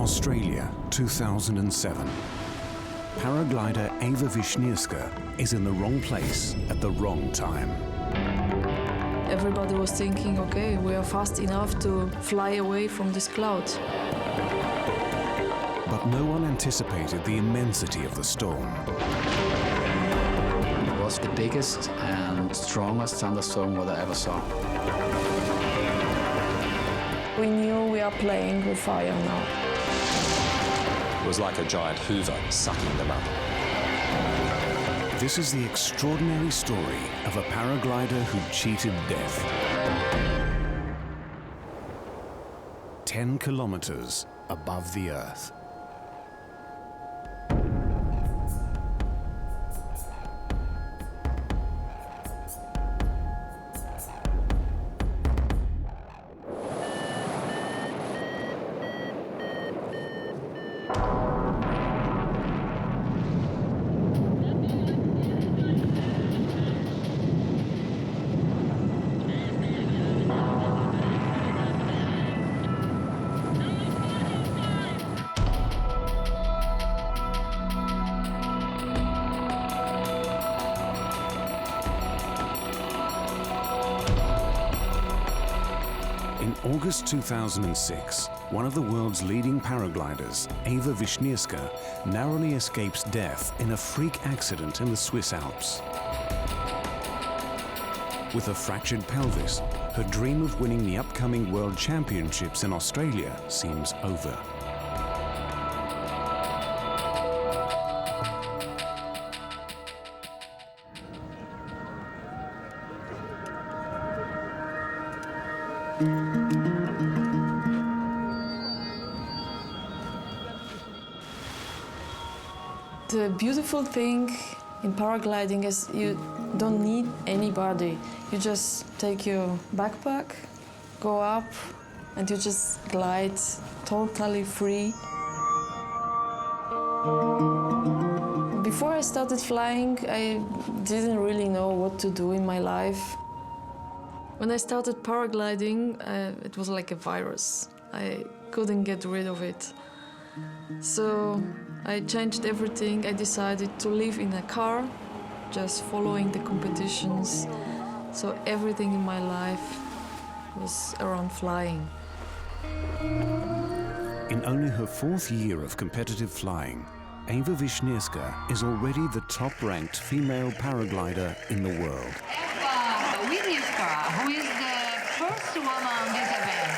Australia, 2007. Paraglider Ewa Wiśnierska is in the wrong place at the wrong time. Everybody was thinking, okay, we are fast enough to fly away from this cloud. But no one anticipated the immensity of the storm. It was the biggest and strongest thunderstorm that I ever saw. We knew we are playing with fire now. It was like a giant hoover sucking them up. This is the extraordinary story of a paraglider who cheated death. 10 kilometers above the Earth. In August 2006, one of the world's leading paragliders, Ewa Wiśnierska, narrowly escapes death in a freak accident in the Swiss Alps. With a fractured pelvis, her dream of winning the upcoming World Championships in Australia seems over. The beautiful thing in paragliding is you don't need anybody. You just take your backpack, go up, and you just glide totally free. Before I started flying, I didn't really know what to do in my life. When I started paragliding, it was like a virus. I couldn't get rid of it. So I changed everything. I decided to live in a car, just following the competitions. So everything in my life was around flying. In only her 4th year of competitive flying, Ewa Wiśnierska is already the top-ranked female paraglider in the world. Ewa Wiśnierska, who is the first woman on this event.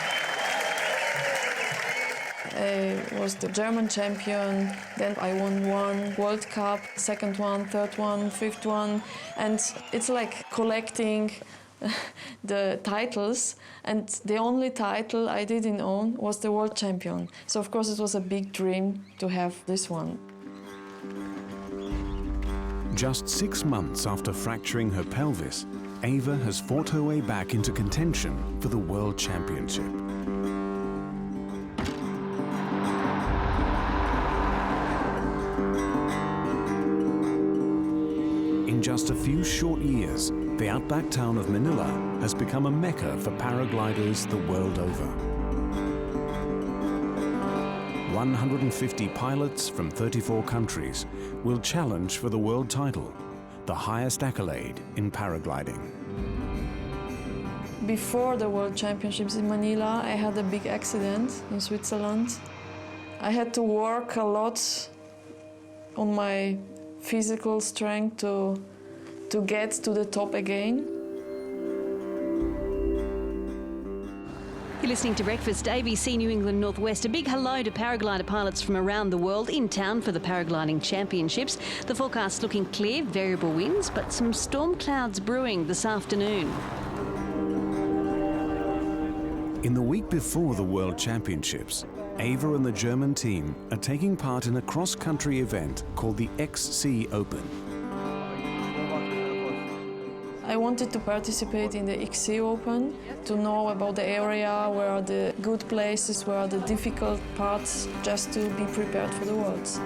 I was the German champion, then I won one World Cup, second one, third one, fifth one, and it's like collecting the titles, and the only title I didn't own was the world champion. So of course it was a big dream to have this one. Just 6 months after fracturing her pelvis, Ewa has fought her way back into contention for the World Championship. In just a few short years, the outback town of Manila has become a mecca for paragliders the world over. 150 pilots from 34 countries will challenge for the world title, the highest accolade in paragliding. Before the World Championships in Manila, I had a big accident in Switzerland. I had to work a lot on my physical strength to get to the top again. You're listening to Breakfast, ABC New England Northwest. A big hello to paraglider pilots from around the world in town for the paragliding championships. The forecast looking clear, variable winds, but some storm clouds brewing this afternoon. In the week before the World Championships, Ewa and the German team are taking part in a cross-country event called the XC Open. I wanted to participate in the XC Open, to know about the area, where are the good places, where are the difficult parts, just to be prepared for the Worlds.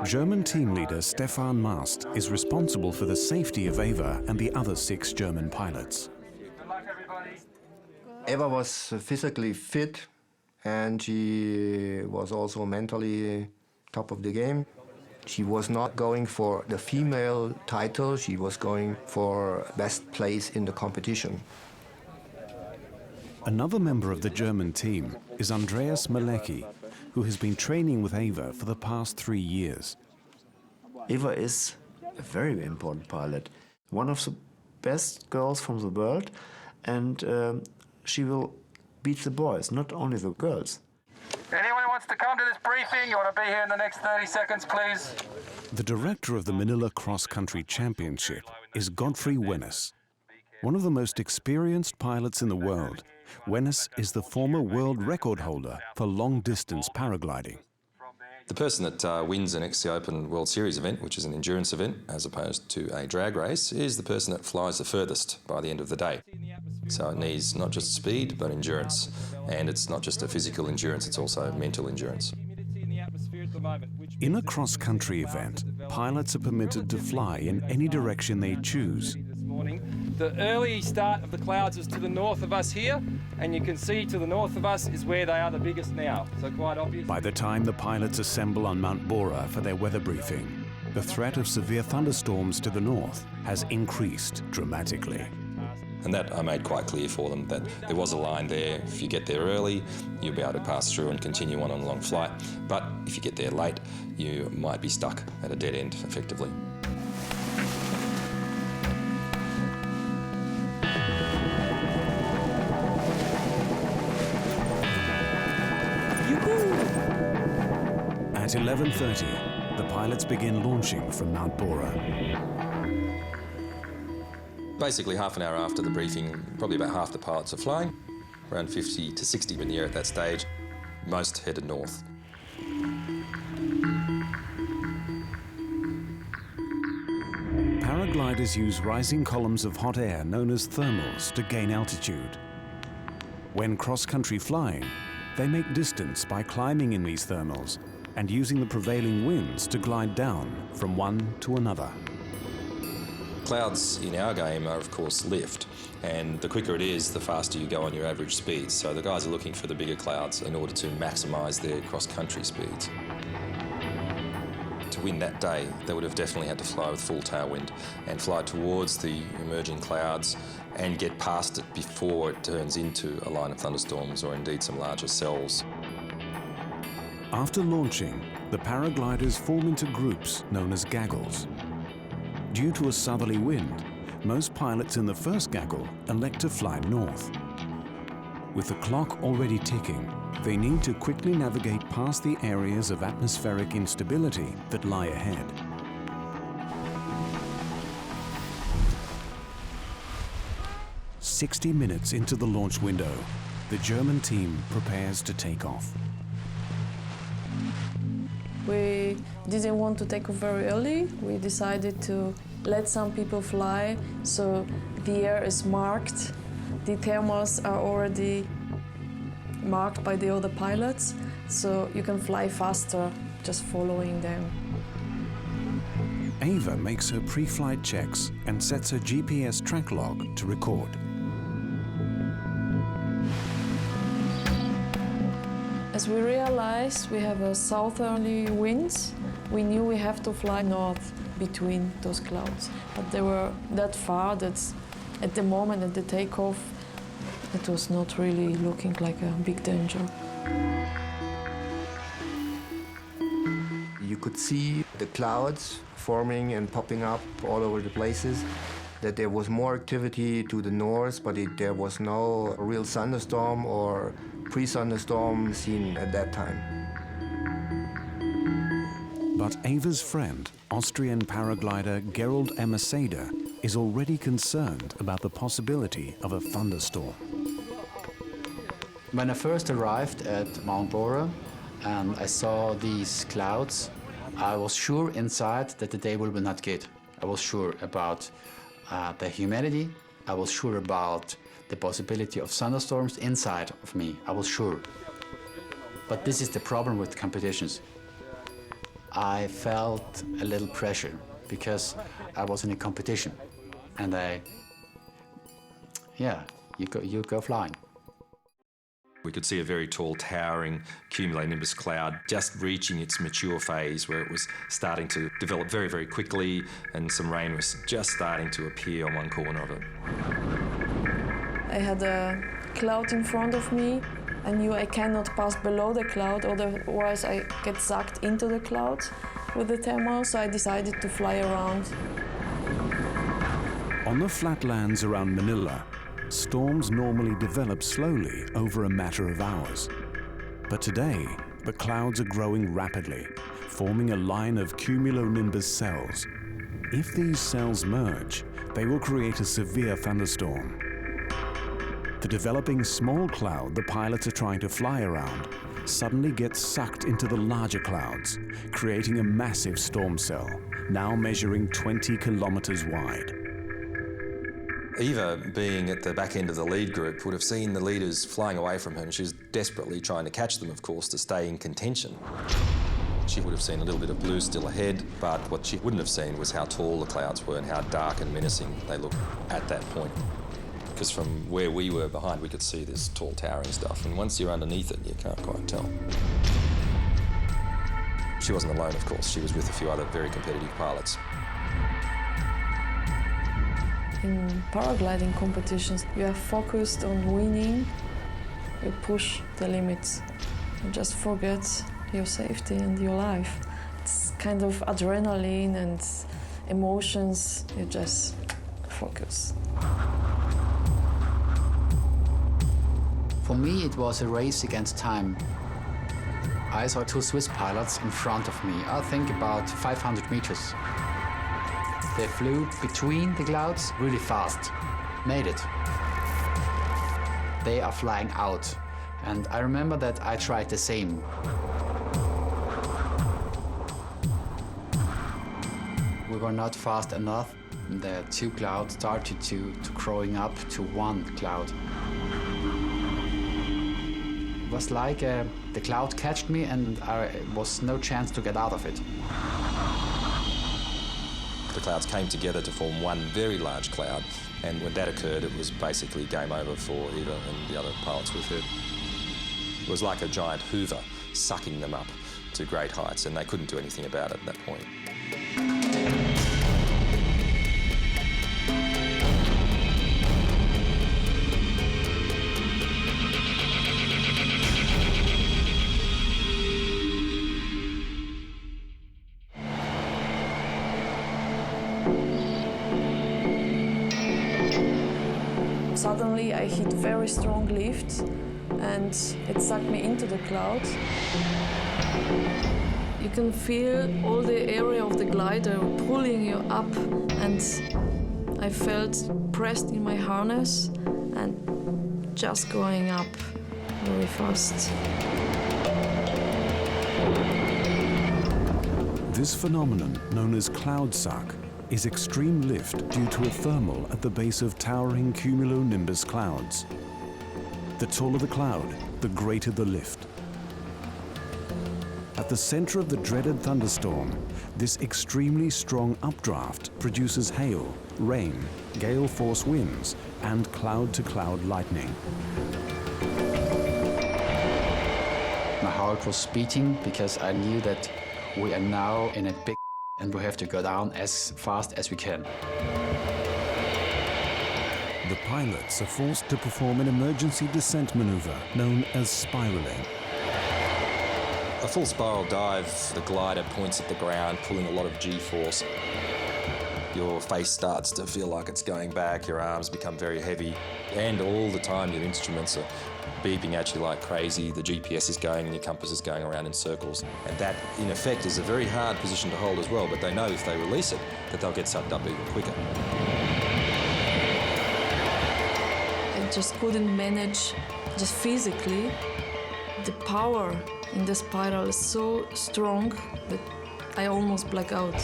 German team leader Stefan Mast is responsible for the safety of Ewa and the other 6 German pilots. Ewa was physically fit and she was also mentally top of the game. She was not going for the female title, she was going for best place in the competition. Another member of the German team is Andreas Malecki, who has been training with Ewa for the past 3 years. Ewa is a very important pilot, one of the best girls from the world, and she will beat the boys, not only the girls. Anyone who wants to come to this briefing, you want to be here in the next 30 seconds, please. The director of the Manila Cross Country Championship is Godfrey Wennes. One of the most experienced pilots in the world, Wennes is the former world record holder for long-distance paragliding. The person that wins an XC Open World Series event, which is an endurance event as opposed to a drag race, is the person that flies the furthest by the end of the day. So it needs not just speed, but endurance. And it's not just a physical endurance, it's also mental endurance. In a cross-country event, pilots are permitted to fly in any direction they choose. The early start of the clouds is to the north of us here, and you can see to the north of us is where they are the biggest now, so quite obvious. By the time the pilots assemble on Mount Bora for their weather briefing, the threat of severe thunderstorms to the north has increased dramatically. And that I made quite clear for them, that there was a line there. If you get there early, you'll be able to pass through and continue on a long flight. But if you get there late, you might be stuck at a dead end, effectively. At 11:30, the pilots begin launching from Mount Bora. Basically, half an hour after the briefing, probably about half the pilots are flying, around 50 to 60 in the air at that stage, most headed north. Paragliders use rising columns of hot air known as thermals to gain altitude. When cross-country flying, they make distance by climbing in these thermals and using the prevailing winds to glide down from one to another. Clouds in our game are, of course, lift, and the quicker it is, the faster you go on your average speed. So the guys are looking for the bigger clouds in order to maximise their cross-country speeds. To win that day, they would have definitely had to fly with full tailwind and fly towards the emerging clouds and get past it before it turns into a line of thunderstorms or indeed some larger cells. After launching, the paragliders form into groups known as gaggles. Due to a southerly wind, most pilots in the first gaggle elect to fly north. With the clock already ticking, they need to quickly navigate past the areas of atmospheric instability that lie ahead. "60 minutes into the launch window, the German team prepares to take off. We didn't want to take off very early. We decided to let some people fly, so the air is marked. The thermals are already marked by the other pilots, so you can fly faster just following them. Ewa makes her pre-flight checks and sets her GPS track log to record. As we realized we have a southerly winds, we knew we have to fly north between those clouds. But they were that far that at the moment at the takeoff, it was not really looking like a big danger. You could see the clouds forming and popping up all over the places, that there was more activity to the north, but there was no real thunderstorm or pre-thunderstorm seen at that time. But Ewa's friend, Austrian paraglider Gerald Emerseder, is already concerned about the possibility of a thunderstorm. When I first arrived at Mount Bora and I saw these clouds, I was sure inside that the day will be not good. I was sure about the humidity. I was sure about the possibility of thunderstorms inside of me. I was sure. But this is the problem with competitions. I felt a little pressure because I was in a competition, and you go flying. We could see a very tall, towering cumulonimbus cloud just reaching its mature phase where it was starting to develop very, very quickly, and some rain was just starting to appear on one corner of it. I had a cloud in front of me. I knew I cannot pass below the cloud, otherwise I get sucked into the cloud with the thermal, so I decided to fly around. On the flatlands around Manila, storms normally develop slowly over a matter of hours. But today, the clouds are growing rapidly, forming a line of cumulonimbus cells. If these cells merge, they will create a severe thunderstorm. The developing small cloud the pilots are trying to fly around suddenly gets sucked into the larger clouds, creating a massive storm cell, now measuring 20 kilometers wide. Eva, being at the back end of the lead group, would have seen the leaders flying away from her, and she was desperately trying to catch them, of course, to stay in contention. She would have seen a little bit of blue still ahead, but what she wouldn't have seen was how tall the clouds were and how dark and menacing they looked at that point. Because from where we were behind, we could see this tall, towering stuff, and once you're underneath it, you can't quite tell. She wasn't alone, of course. She was with a few other very competitive pilots. In paragliding competitions, you are focused on winning, you push the limits. You just forget your safety and your life. It's kind of adrenaline and emotions, you just focus. For me, it was a race against time. I saw two Swiss pilots in front of me, I think about 500 meters. They flew between the clouds really fast, made it. They are flying out, and I remember that I tried the same. We were not fast enough. The two clouds started to growing up to one cloud. It was like the cloud catched me and there was no chance to get out of it. The clouds came together to form one very large cloud, and when that occurred, it was basically game over for Eva and the other pilots with her. It was like a giant hoover sucking them up to great heights, and they couldn't do anything about it at that point. Suddenly I hit very strong lift and it sucked me into the cloud. You can feel all the area of the glider pulling you up, and I felt pressed in my harness and just going up very fast. This phenomenon, known as cloud suck, is extreme lift due to a thermal at the base of towering cumulonimbus clouds. The taller the cloud, the greater the lift. At the center of the dreaded thunderstorm, this extremely strong updraft produces hail, rain, gale force winds, and cloud-to-cloud lightning. My heart was beating because I knew that we are now in a big and we have to go down as fast as we can. The pilots are forced to perform an emergency descent maneuver known as spiraling. A full spiral dive, the glider points at the ground, pulling a lot of G-force. Your face starts to feel like it's going back, your arms become very heavy, and all the time your instruments are beeping at you like crazy, the GPS is going and your compass is going around in circles. And that, in effect, is a very hard position to hold as well, but they know if they release it, that they'll get sucked up even quicker. I just couldn't manage, just physically. The power in the spiral is so strong that I almost black out.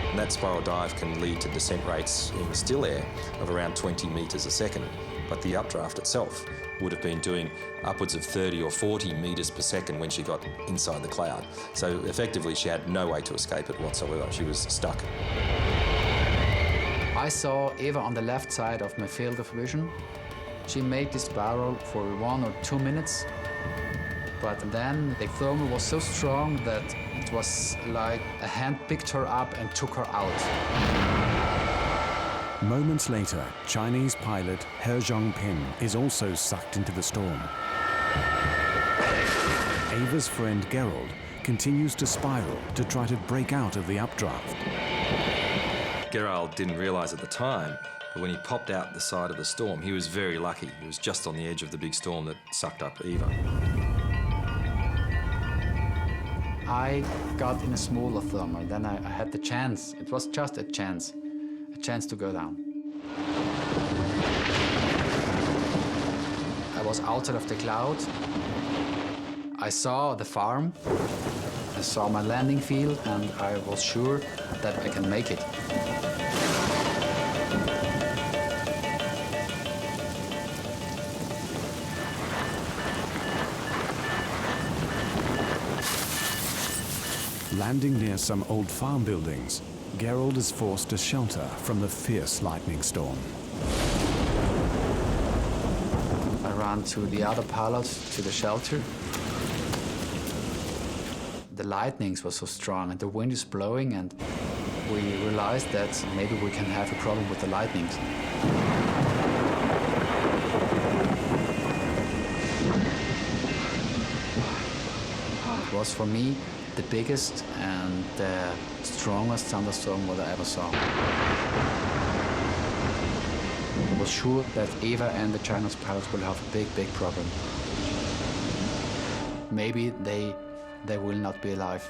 And that spiral dive can lead to descent rates in still air of around 20 meters a second. but the updraft itself would have been doing upwards of 30 or 40 metres per second when she got inside the cloud. So effectively she had no way to escape it whatsoever. She was stuck. I saw Ewa on the left side of my field of vision. She made this spiral for 1 or 2 minutes, but then the thermal was so strong that it was like a hand picked her up and took her out. Moments later, Chinese pilot He Zhongpin is also sucked into the storm. Ewa's friend Gerald continues to spiral to try to break out of the updraft. Gerald didn't realise at the time, but when he popped out the side of the storm, he was very lucky. He was just on the edge of the big storm that sucked up Ewa. I got in a smaller thermal, then I had the chance. It was just a chance to go down. I was outside of the cloud. I saw the farm. I saw my landing field, and I was sure that I can make it. Landing near some old farm buildings, Gerald is forced to shelter from the fierce lightning storm. I ran to the other pilots, to the shelter. The lightnings were so strong and the wind is blowing, and we realized that maybe we can have a problem with the lightnings. It was for me the biggest and the strongest thunderstorm that I ever saw. I was sure that Ewa and the Chinese pilots will have a big problem. Maybe they will not be alive.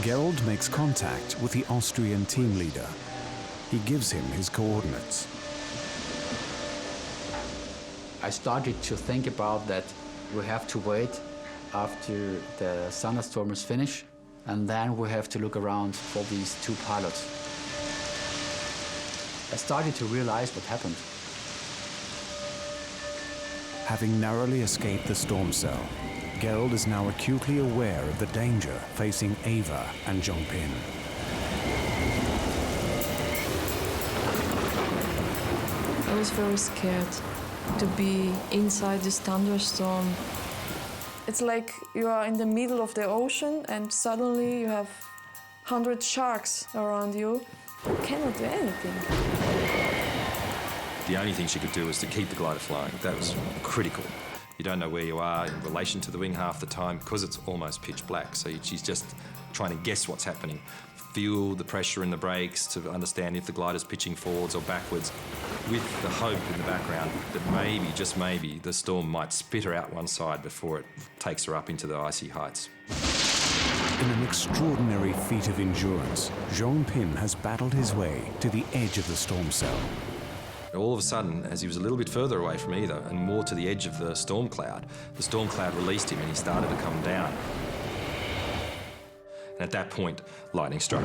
Gerald makes contact with the Austrian team leader. He gives him his coordinates. I started to think about that we have to wait after the thunderstorm is finished, and then we have to look around for these two pilots. I started to realize what happened. Having narrowly escaped the storm cell, Gerald is now acutely aware of the danger facing Ewa and Zhongpin. I was very scared to be inside this thunderstorm. It's like you are in the middle of the ocean and suddenly you have 100 sharks around you. You cannot do anything. The only thing she could do was to keep the glider flying. That was critical. You don't know where you are in relation to the wing half the time because it's almost pitch black. So she's just trying to guess what's happening, feel the pressure in the brakes to understand if the glider's pitching forwards or backwards, with the hope in the background that maybe, just maybe, the storm might spit her out one side before it takes her up into the icy heights. In an extraordinary feat of endurance, Zhongpin has battled his way to the edge of the storm cell. All of a sudden, as he was a little bit further away from Ewa and more to the edge of the storm cloud released him and he started to come down. And at that point, lightning struck.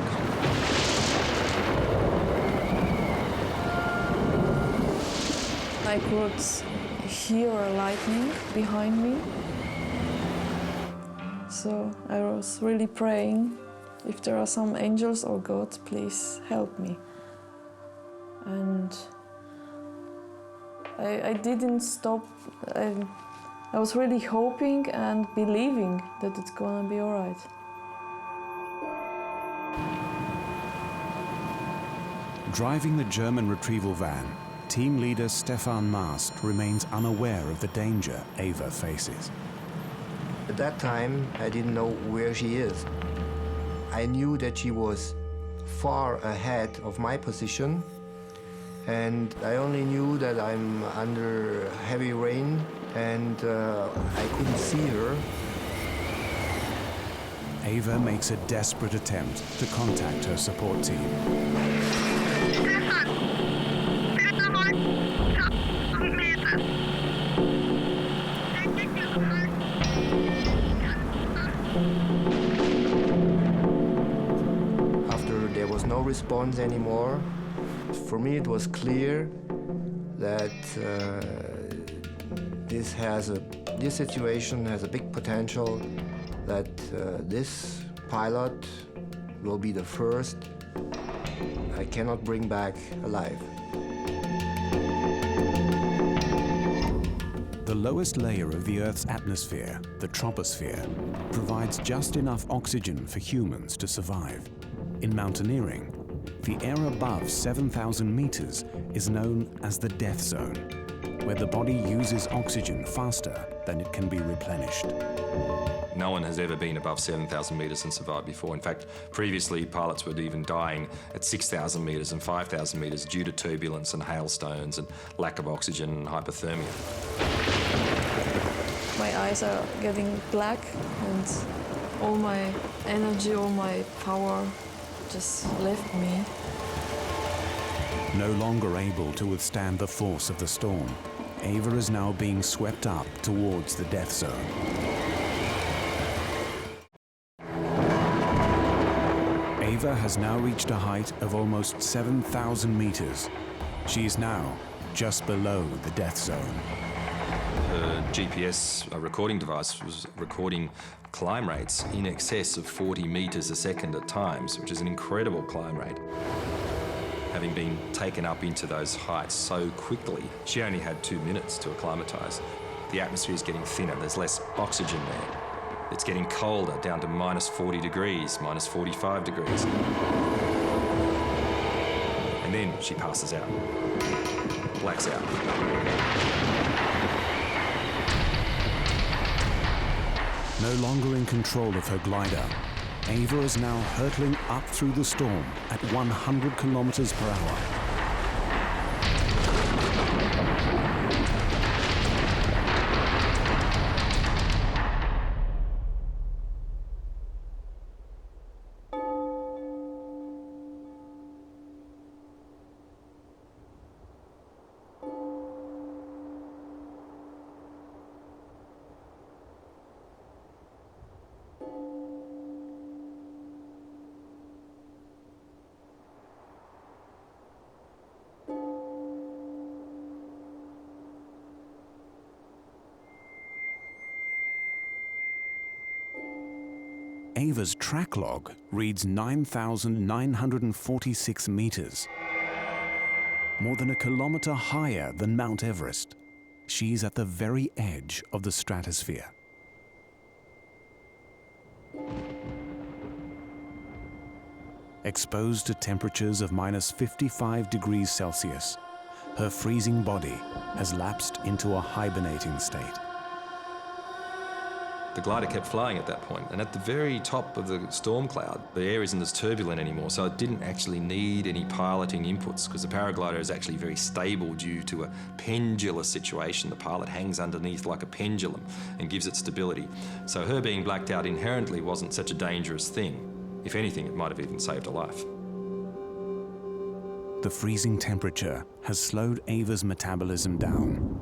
I could hear a lightning behind me. So I was really praying, if there are some angels or God, please help me. And I didn't stop. I was really hoping and believing that it's gonna be all right. Driving the German retrieval van, team leader Stefan Mast remains unaware of the danger Ewa faces. At that time, I didn't know where she is. I knew that she was far ahead of my position, and I only knew that I'm under heavy rain and I couldn't see her. Ewa makes a desperate attempt to contact her support team. After there was no response anymore, For me, it was clear that this situation has a big potential, that this pilot will be the first I cannot bring back alive. The lowest layer of the Earth's atmosphere, the troposphere, provides just enough oxygen for humans to survive. In mountaineering, the air above 7,000 meters is known as the death zone, where the body uses oxygen faster than it can be replenished. No one has ever been above 7,000 metres and survived before. In fact, previously pilots were even dying at 6,000 metres and 5,000 metres due to turbulence and hailstones and lack of oxygen and hypothermia. My eyes are getting black and all my energy, all my power just left me. No longer able to withstand the force of the storm, Ewa is now being swept up towards the death zone. Ewa has now reached a height of almost 7,000 meters. She is now just below the death zone. Her GPS recording device was recording climb rates in excess of 40 metres a second at times, which is an incredible climb rate. Having been taken up into those heights so quickly, she only had 2 minutes to acclimatise. The atmosphere is getting thinner, there's less oxygen there. It's getting colder, down to minus 40 degrees, minus 45 degrees. And then she passes out, blacks out. No longer in control of her glider, Ewa is now hurtling up through the storm at 100 kilometers per hour. Ewa's track log reads 9,946 meters, more than a kilometer higher than Mount Everest. She's at the very edge of the stratosphere. Exposed to temperatures of minus 55 degrees Celsius, her freezing body has lapsed into a hibernating state. The glider kept flying at that point, and at the very top of the storm cloud, the air isn't as turbulent anymore, so it didn't actually need any piloting inputs, because the paraglider is actually very stable due to a pendular situation. The pilot hangs underneath like a pendulum and gives it stability. So her being blacked out inherently wasn't such a dangerous thing. If anything, it might have even saved her life. The freezing temperature has slowed Ewa's metabolism down.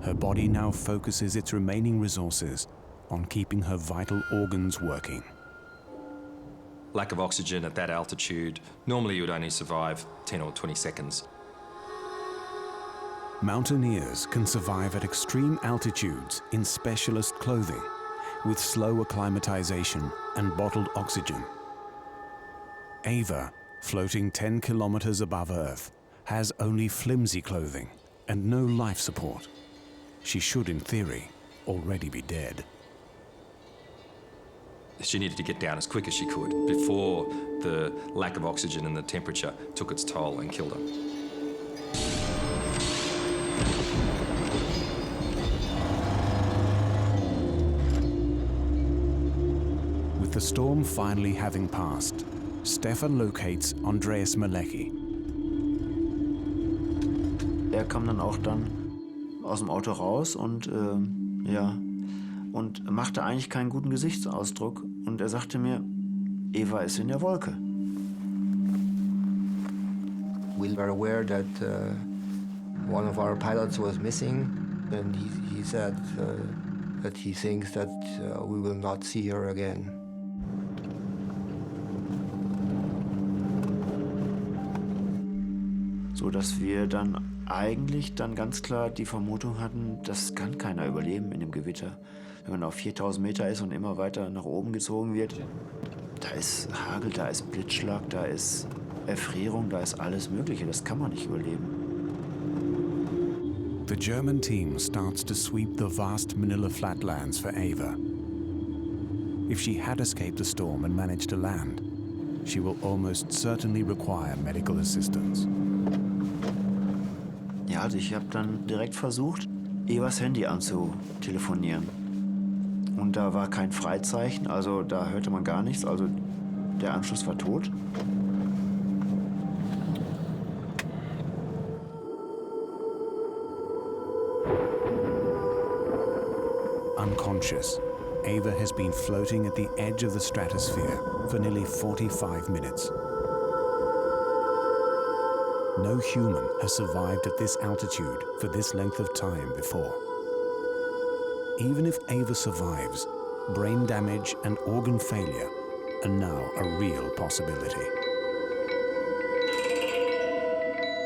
Her body now focuses its remaining resources on keeping her vital organs working. Lack of oxygen at that altitude, normally you would only survive 10 or 20 seconds. Mountaineers can survive at extreme altitudes in specialist clothing, with slow acclimatization and bottled oxygen. Ewa, floating 10 kilometers above Earth, has only flimsy clothing and no life support. She should, in theory, already be dead. She needed to get down as quick as she could before the lack of oxygen and the temperature took its toll and killed her. With the storm finally having passed, Stefan locates Andreas Malecki. Kam dann auch aus dem Auto raus und und machte eigentlich keinen guten Gesichtsausdruck. Und er sagte mir, Ewa ist in der Wolke. We were aware that one of our pilots was missing, and he said that he thinks that we will not see her again. so dass wir dann eigentlich dann ganz klar die Vermutung hatten, das kann keiner überleben in dem Gewitter. Wenn man auf 4000 Meter ist und immer weiter nach oben gezogen wird, da ist Hagel, da ist Blitzschlag, da ist Erfrierung, da ist alles Mögliche. Das kann man nicht überleben. The German team starts to sweep the vast Manila flatlands for Ewa. If she had escaped the storm and managed to land, she will almost certainly require medical assistance. Ja, also ich habe dann direkt versucht, Ewas Handy anzutelefonieren. Und da war kein Freizeichen, also da hörte man gar nichts, also der Anschluss war tot. Unconscious, Ewa has been floating at the edge of the stratosphere for nearly 45 minutes. No human has survived at this altitude for this length of time before. Even if Ewa survives, brain damage and organ failure are now a real possibility.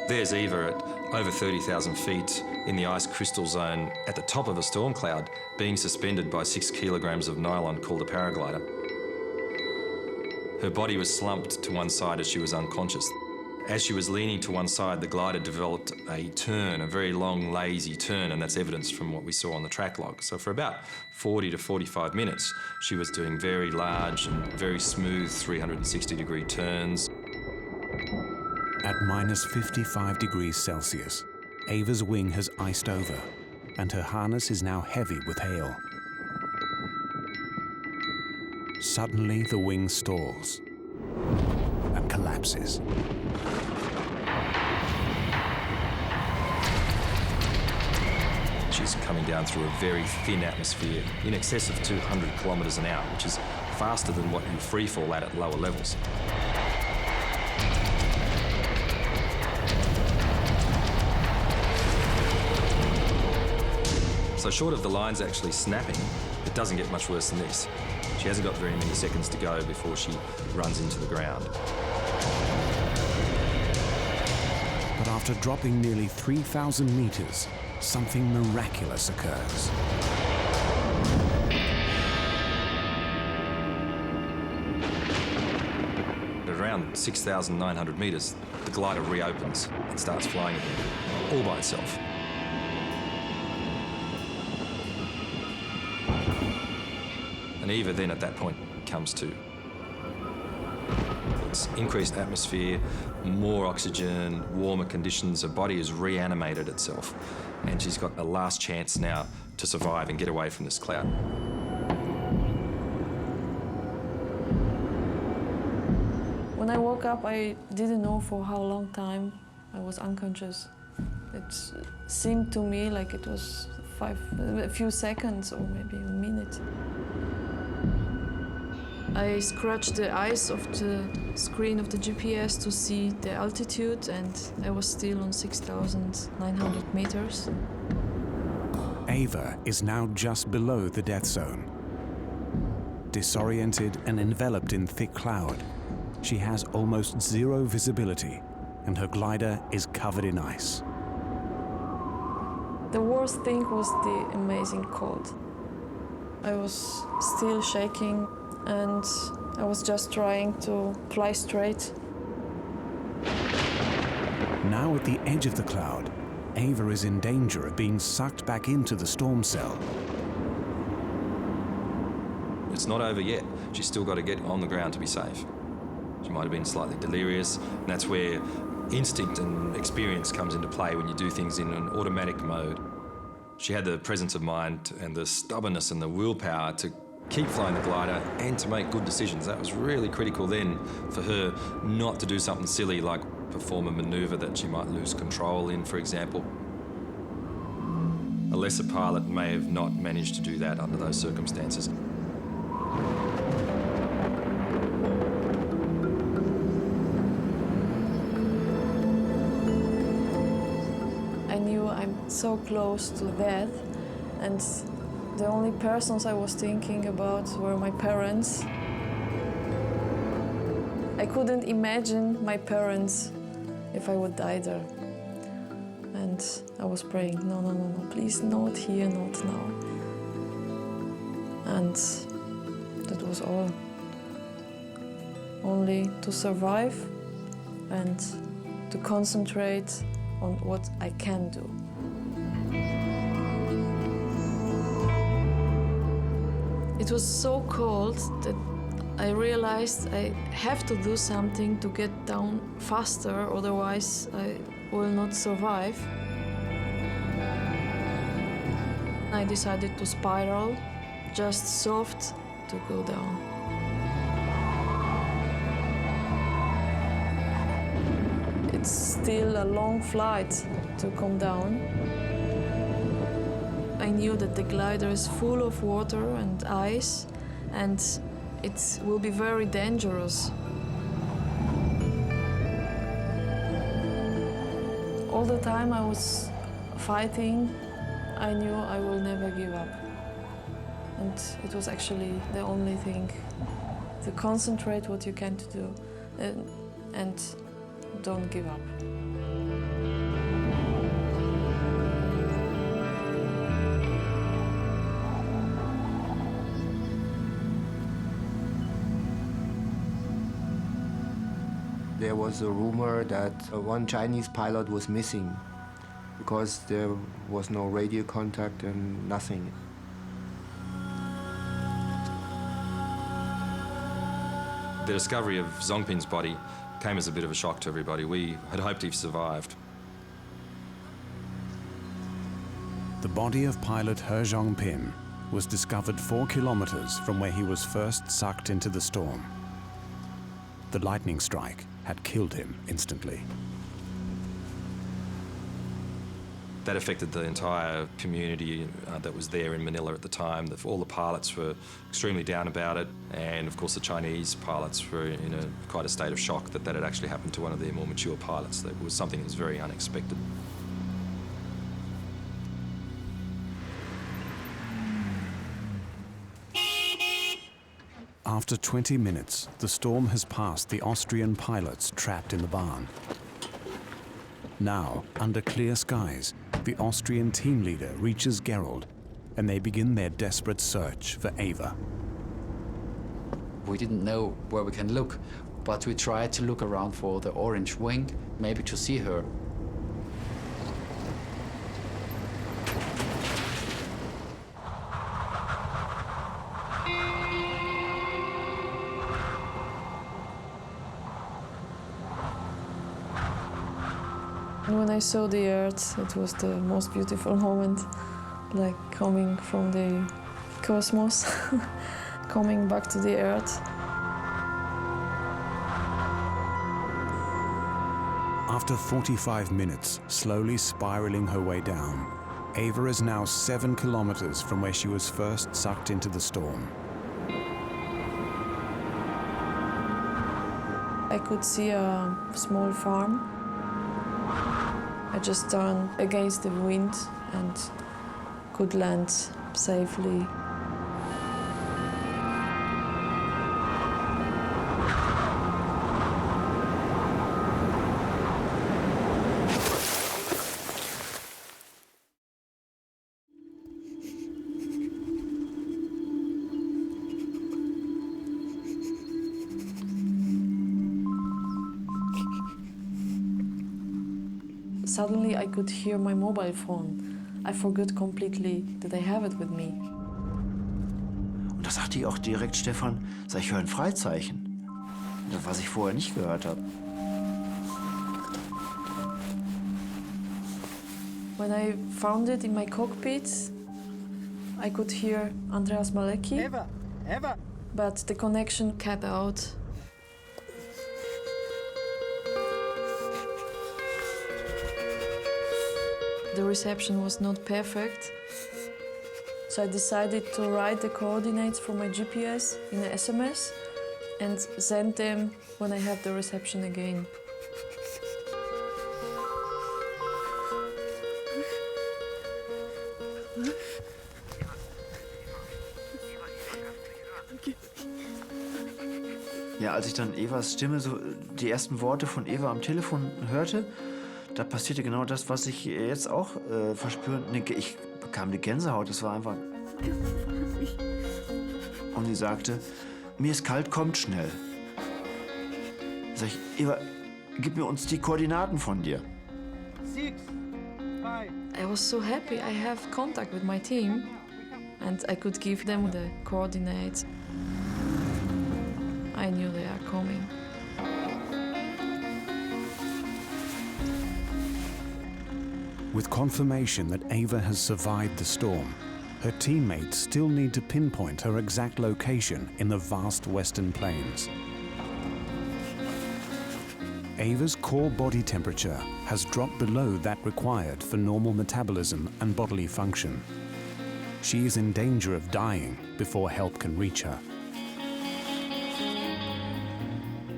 There's Ewa at over 30,000 feet in the ice crystal zone at the top of a storm cloud, being suspended by 6 kilograms of nylon called a paraglider. Her body was slumped to one side as she was unconscious. As she was leaning to one side, the glider developed a turn, a very long, lazy turn, and that's evidence from what we saw on the track log. So for about 40 to 45 minutes, she was doing very large and very smooth 360-degree turns. At minus 55 degrees Celsius, Ewa's wing has iced over, and her harness is now heavy with hail. Suddenly, the wing stalls and collapses. She's coming down through a very thin atmosphere, in excess of 200 kilometres an hour, which is faster than what you free fall at lower levels. So short of the lines actually snapping, it doesn't get much worse than this. She hasn't got very many seconds to go before she runs into the ground. But after dropping nearly 3,000 meters, something miraculous occurs. At around 6,900 meters, the glider reopens and starts flying again, all by itself. And Ewa then at that point comes to. It's increased atmosphere, more oxygen, warmer conditions. Her body has reanimated itself, and she's got a last chance now to survive and get away from this cloud. When I woke up, I didn't know for how long time I was unconscious. It seemed to me like it was a few seconds or maybe a minute. I scratched the ice of the screen of the GPS to see the altitude, and I was still on 6,900 meters. Ewa is now just below the death zone. Disoriented and enveloped in thick cloud, she has almost zero visibility, and her glider is covered in ice. The worst thing was the amazing cold. I was still shaking, and I was just trying to fly straight. Now at the edge of the cloud, Ewa is in danger of being sucked back into the storm cell. It's not over yet. She's still got to get on the ground to be safe. She might have been slightly delirious, and that's where instinct and experience comes into play when you do things in an automatic mode. She had the presence of mind and the stubbornness and the willpower to keep flying the glider and to make good decisions. That was really critical then for her not to do something silly like perform a manoeuvre that she might lose control in, for example. A lesser pilot may have not managed to do that under those circumstances. I knew I'm so close to death, and the only persons I was thinking about were my parents. I couldn't imagine my parents if I would die there. And I was praying, no, no, no, no, please, not here, not now. And that was all. Only to survive and to concentrate on what I can do. It was so cold that I realized I have to do something to get down faster, otherwise I will not survive. I decided to spiral, just soft to go down. It's still a long flight to come down. I knew that the glider is full of water and ice, and it will be very dangerous. All the time I was fighting, I knew I will never give up. And it was actually the only thing, to concentrate what you can to do and don't give up. There was a rumor that one Chinese pilot was missing because there was no radio contact and nothing. The discovery of Zongpin's body came as a bit of a shock to everybody. We had hoped he survived. The body of pilot He Zongpin was discovered 4 kilometers from where he was first sucked into the storm. The lightning strike had killed him instantly. That affected the entire community that was there in Manila at the time. All the pilots were extremely down about it, and of course the Chinese pilots were in quite a state of shock that that had actually happened to one of their more mature pilots. It was something that was very unexpected. After 20 minutes, the storm has passed the Austrian pilots trapped in the barn. Now, under clear skies, the Austrian team leader reaches Gerald, and they begin their desperate search for Ewa. We didn't know where we can look, but we tried to look around for the orange wing, maybe to see her. And when I saw the Earth, it was the most beautiful moment, like coming from the cosmos, coming back to the Earth. After 45 minutes, slowly spiraling her way down, Ewa is now 7 kilometers from where she was first sucked into the storm. I could see a small farm. I just turned against the wind and could land safely. Suddenly I could hear my mobile phone. I forgot completely that I have it with me. Und da sagte ich auch direkt, Stefan, sag ich höre ein Freizeichen, was ich vorher nicht gehört habe. When I found it in my cockpit, I could hear Andreas Malecki, Ewa! but the connection cut out. The reception was not perfect, so I decided to write the coordinates for my GPS in an SMS and send them when I have the reception again. Ja, als ich dann Ewas Stimme, so die ersten Worte von Ewa am Telefon hörte, da passierte genau das, was ich jetzt auch verspüre. Ich bekam die Gänsehaut, das war einfach... Und sie sagte, mir ist kalt, kommt schnell. Sag ich, Ewa, gib mir uns die Koordinaten von dir. 6, 5. I was so happy I have contact with my team and I could give them the coordinates. I knew they are coming. With confirmation that Ewa has survived the storm, her teammates still need to pinpoint her exact location in the vast Western Plains. Ewa's core body temperature has dropped below that required for normal metabolism and bodily function. She is in danger of dying before help can reach her.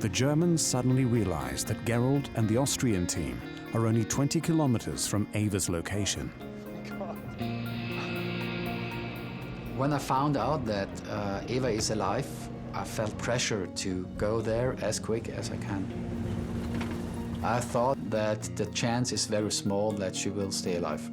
The Germans suddenly realize that Gerald and the Austrian team are only 20 kilometers from Ewa's location. When I found out that Ewa is alive, I felt pressure to go there as quick as I can. I thought that the chance is very small that she will stay alive.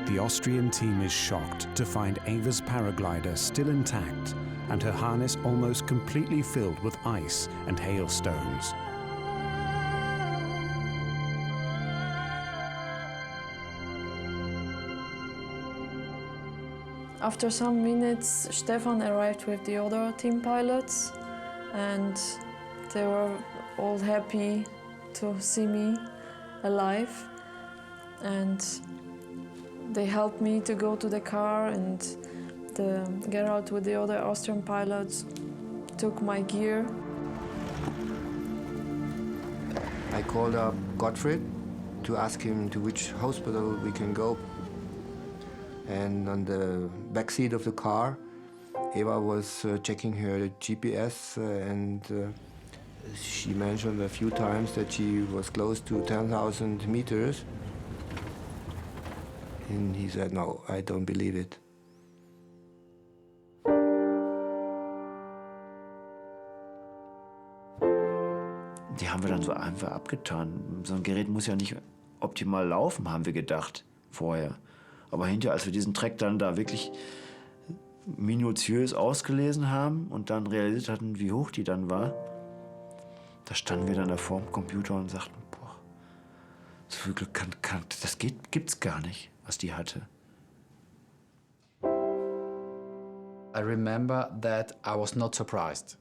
The Austrian team is shocked to find Ewa's paraglider still intact and her harness almost completely filled with ice and hailstones. After some minutes, Stefan arrived with the other team pilots and they were all happy to see me alive. And they helped me to go to the car, and Gerald with the other Austrian pilots took my gear. I called up Gottfried to ask him to which hospital we can go. And on the back seat of the car, Ewa was checking her GPS and she mentioned a few times that she was close to 10,000 meters. And he said, no, I don't believe it. Die haben wir dann so einfach abgetan. So ein Gerät muss ja nicht optimal laufen, haben wir gedacht vorher. Aber hinterher, als wir diesen Track dann da wirklich minutiös ausgelesen haben und dann realisiert hatten, wie hoch die dann war, da standen wir dann da vor dem Computer und sagten, boah, so viel Glück das gibt's gar nicht, was die hatte. I remember that I was not surprised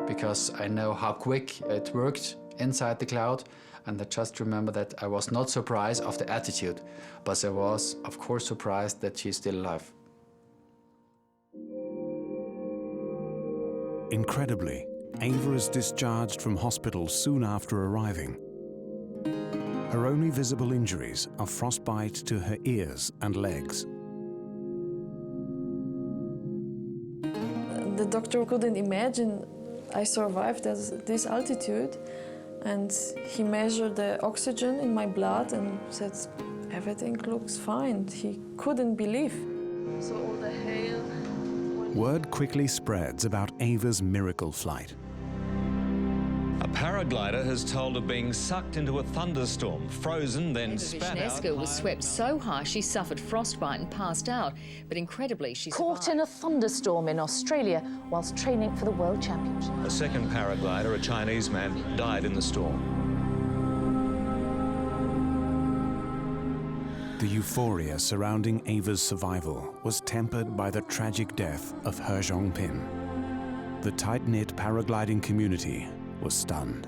because I know how quick it worked inside the cloud, and I just remember that I was not surprised of the attitude, but I was, of course, surprised that she's still alive. Incredibly, Ewa is discharged from hospital soon after arriving. Her only visible injuries are frostbite to her ears and legs. The doctor couldn't imagine I survived at this altitude, and he measured the oxygen in my blood and said, everything looks fine. He couldn't believe. So all the hail... Word quickly spreads about Ewa's miracle flight. A paraglider has told of being sucked into a thunderstorm, frozen, then Ewa spat out. Wiśnierska was swept so high she suffered frostbite and passed out, but incredibly she Caught survived. in a thunderstorm in Australia whilst training for the World Championship. A second paraglider, a Chinese man, died in the storm. The euphoria surrounding Ewa's survival was tempered by the tragic death of He Zhongpin. The tight-knit paragliding community was stunned.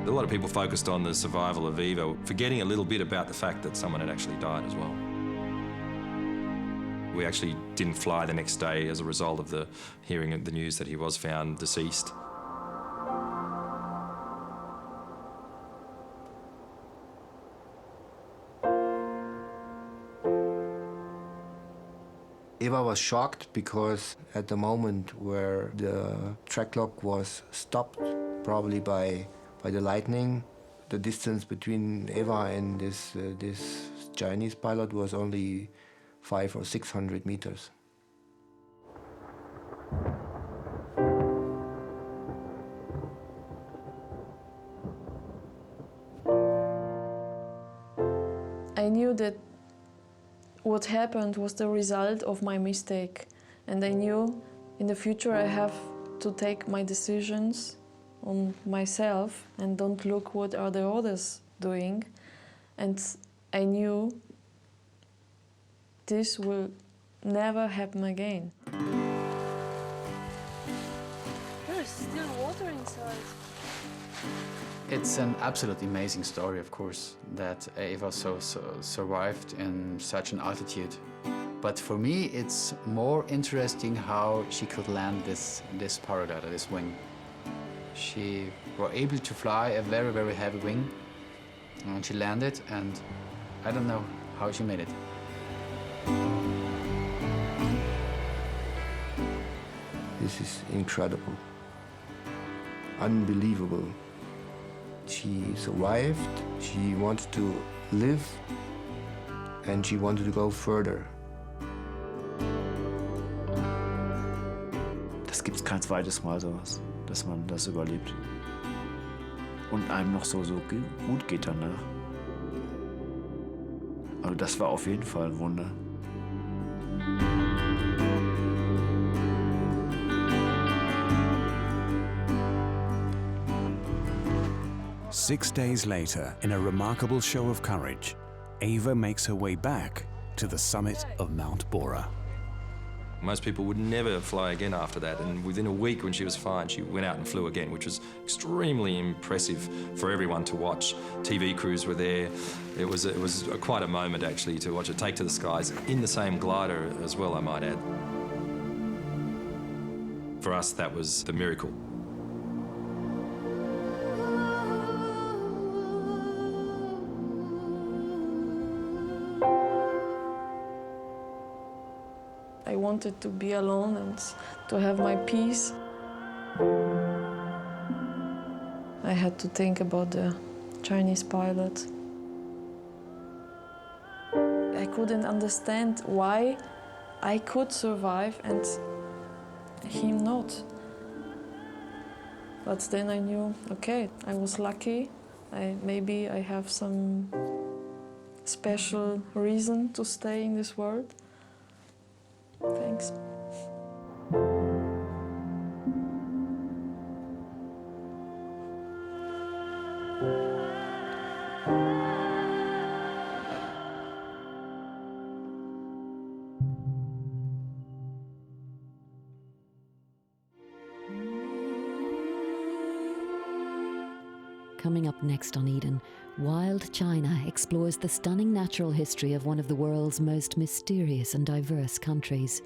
A lot of people focused on the survival of Ewa, forgetting a little bit about the fact that someone had actually died as well. We actually didn't fly the next day as a result of the hearing of the news that he was found deceased. Ewa was shocked because at the moment where the track clock was stopped, probably by the lightning, the distance between Ewa and this Chinese pilot was only 500 or 600 meters. I knew that what happened was the result of my mistake, and I knew in the future I have to take my decisions on myself and don't look what are the others doing. And I knew this will never happen again. There's still water inside. It's an absolutely amazing story, of course, that Ewa survived in such an altitude. But for me, it's more interesting how she could land this paraglider, this wing. She was able to fly a very, very heavy wing, and she landed, and I don't know how she made it. This is incredible, unbelievable. She survived, she wanted to live, and she wanted to go further. Das gibt's kein zweites Mal sowas, dass man das überlebt. Und einem noch so gut geht danach. Also das war auf jeden Fall ein Wunder. Six days later, in a remarkable show of courage, Ewa makes her way back to the summit of Mount Bora. Most people would never fly again after that, and within a week when she was fine, she went out and flew again, which was extremely impressive for everyone to watch. TV crews were there. It was quite a moment actually to watch her take to the skies in the same glider as well, I might add. For us, that was the miracle. I wanted to be alone and to have my peace. I had to think about the Chinese pilot. I couldn't understand why I could survive and him not. But then I knew, okay, I was lucky. Maybe I have some special reason to stay in this world. Thanks. Coming up next on Eden, Wild China explores the stunning natural history of one of the world's most mysterious and diverse countries.